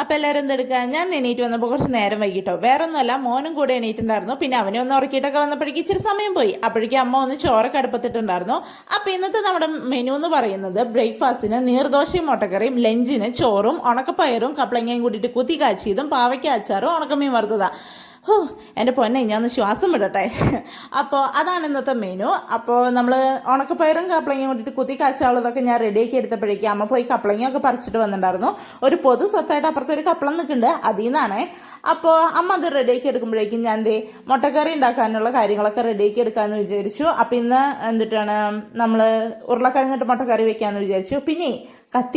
അപ്പം എല്ലാവരും എന്തെടുക്കുക, ഞാൻ എണീറ്റ് വന്നപ്പോൾ കുറച്ച് നേരം വൈകിട്ടോ. വേറെ ഒന്നുമല്ല, മോനും കൂടെ എണീറ്റുണ്ടായിരുന്നു. പിന്നെ അവനെ ഒന്ന് ഉറക്കിയിട്ടൊക്കെ വന്നപ്പോഴേക്കും ഇച്ചിരി സമയം പോയി. അപ്പോഴേക്കും അമ്മ ഒന്ന് ചോറൊക്കെ അടുപ്പത്തിട്ടുണ്ടായിരുന്നു. അപ്പം ഇന്നത്തെ നമ്മുടെ മെനു എന്ന് പറയുന്നത് ബ്രേക്ക്ഫാസ്റ്റിന് നീർദോശയും മുട്ടക്കറിയും, ലഞ്ചിന് ചോറും ഉണക്കപ്പയറും കപ്പളങ്ങയും കൂട്ടിയിട്ട് കുത്തി കാച്ചിയതും പാവയ്ക്ക അച്ചാറും ഉണക്കമീൻ വറുത്തതാണ്. ഓ എൻ്റെ പൊന്നെ, ഞാൻ ഒന്ന് ശ്വാസം വിടട്ടെ. അപ്പോൾ അതാണ് ഇന്നത്തെ മെനു. അപ്പോൾ നമ്മൾ ഉണക്കപ്പയറും കപ്പളങ്ങയും കൂട്ടിയിട്ട് കുത്തി കാച്ചാളതൊക്കെ ഞാൻ റെഡിയാക്കി എടുത്തപ്പോഴേക്കും അമ്മ പോയി കപ്പളങ്ങയൊക്കെ പറിച്ചിട്ട് വന്നിട്ടുണ്ടായിരുന്നു. ഒരു പൊതു സ്വത്തായിട്ട് അപ്പുറത്തൊരു കപ്പളം നിൽക്കുന്നുണ്ട്, അതിൽ നിന്നാണ്. അപ്പോൾ അമ്മ അത് റെഡിയാക്കി എടുക്കുമ്പോഴേക്കും ഞാൻ മുട്ടക്കറി ഉണ്ടാക്കാനുള്ള കാര്യങ്ങളൊക്കെ റെഡിയാക്കി എടുക്കാമെന്ന് വിചാരിച്ചു. അപ്പം ഇന്ന് എന്തിട്ടാണ് നമ്മൾ ഉരുളക്കിഴങ്ങിട്ട് മുട്ടക്കറി വെക്കാമെന്ന് വിചാരിച്ചു. പിന്നെ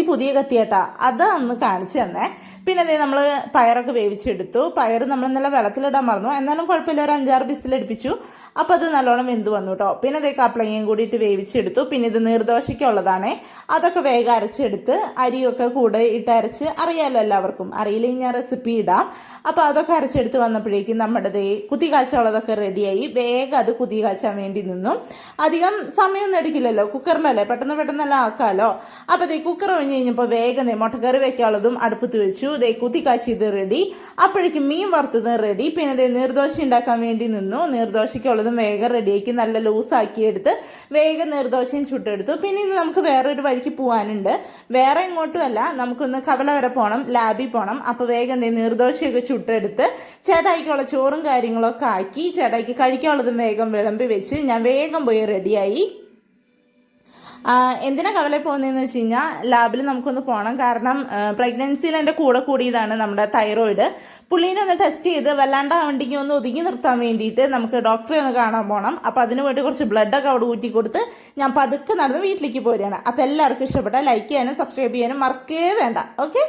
പുതിയ കത്തിയേട്ടാ, അത് അന്ന് കാണിച്ചു തന്നെ. പിന്നെ നമ്മൾ പയറൊക്കെ വേവിച്ചെടുത്തു. പയർ നമ്മൾ ഇന്നലെ വെള്ളത്തിലിടാൻ മറന്നു, എന്നാലും കുഴപ്പമില്ല, ഒരു 5-6 വിസിലടുപ്പിച്ചു. അപ്പോൾ അത് നല്ലോണം വെന്ത് വന്നു കേട്ടോ. പിന്നെ കപ്പളങ്ങയും കൂടിയിട്ട് വേവിച്ചെടുത്തു. പിന്നെ ഇത് നീർദോശയ്ക്കുള്ളതാണ്. അതൊക്കെ വേഗം അരച്ചെടുത്ത് അരിയൊക്കെ കൂടെ ഇട്ട് അരച്ച്, അറിയാമല്ലോ എല്ലാവർക്കും, അറിയില്ലെങ്കിൽ ഞാൻ റെസിപ്പി ഇടാം. അപ്പോൾ അതൊക്കെ അരച്ചെടുത്ത് വന്നപ്പോഴേക്കും നമ്മുടെ കുത്തി കാച്ചുള്ളതൊക്കെ റെഡിയായി. വേഗം അത് കുത്തി കാച്ചാൻ വേണ്ടി നിന്നു. അധികം സമയമൊന്നും എടുക്കില്ലല്ലോ, കുക്കറിലല്ലേ, പെട്ടെന്നെല്ലാം ആക്കാമല്ലോ. അപ്പോൾ കുക്കർ ഒഴിഞ്ഞ് കഴിഞ്ഞപ്പോൾ വേഗം മുട്ടക്കറി വെക്കാനുള്ളതും അടുപ്പത്ത് വെച്ചു. കുത്തി കാച്ചിയത് റെഡി. അപ്പോഴേക്കും മീൻ വറുത്തത് റെഡി. പിന്നെ നീർദോശ ഉണ്ടാക്കാൻ വേണ്ടി നിന്നു. നീർദോശയ്ക്കുള്ളതും വേഗം റെഡിയാക്കി നല്ല ലൂസാക്കി എടുത്ത് വേഗം നീർദോശയും ചുട്ടെടുത്തു. പിന്നെ ഇന്ന് നമുക്ക് വേറൊരു വഴിക്ക് പോകാനുണ്ട്. വേറെ എങ്ങോട്ടും അല്ല, നമുക്കൊന്ന് കവല വരെ പോകണം, ലാബിൽ പോകണം. അപ്പോൾ വേഗം നീർദോശയൊക്കെ ചുട്ടെടുത്ത് ചേട്ടായിക്കുള്ള ചോറും കാര്യങ്ങളൊക്കെ ആക്കി ചേട്ടായിക്ക് കഴിക്കാനുള്ളതും വേഗം വിളമ്പി വെച്ച് ഞാൻ വേഗം പോയി റെഡിയായി. എന്തിനാ കവലയിൽ പോകുന്നതെന്ന് വെച്ച് കഴിഞ്ഞാൽ ലാബിൽ നമുക്കൊന്ന് പോകണം. കാരണം പ്രഗ്നൻസിയിൽ എൻ്റെ കൂടെ കൂടിയതാണ് നമ്മുടെ തൈറോയിഡ്. പുള്ളീനെ ഒന്ന് ടെസ്റ്റ് ചെയ്ത് വല്ലാണ്ടാവണ്ടെങ്കിൽ ഒന്ന് ഒതുങ്ങി നിർത്താൻ വേണ്ടിയിട്ട് നമുക്ക് ഡോക്ടറെ ഒന്ന് കാണാൻ പോകണം. അപ്പോൾ അതിന് വേണ്ടി കുറച്ച് ബ്ലഡൊക്കെ അവിടെ ഊറ്റി കൊടുത്ത് ഞാൻ പതുക്കെ നടന്ന് വീട്ടിലേക്ക് പോരുകയാണ്. അപ്പോൾ എല്ലാവർക്കും ഇഷ്ടപ്പെട്ടാൽ ലൈക്ക് ചെയ്യാനും സബ്സ്ക്രൈബ് ചെയ്യാനും മറക്കേ വേണ്ട. ഓക്കെ.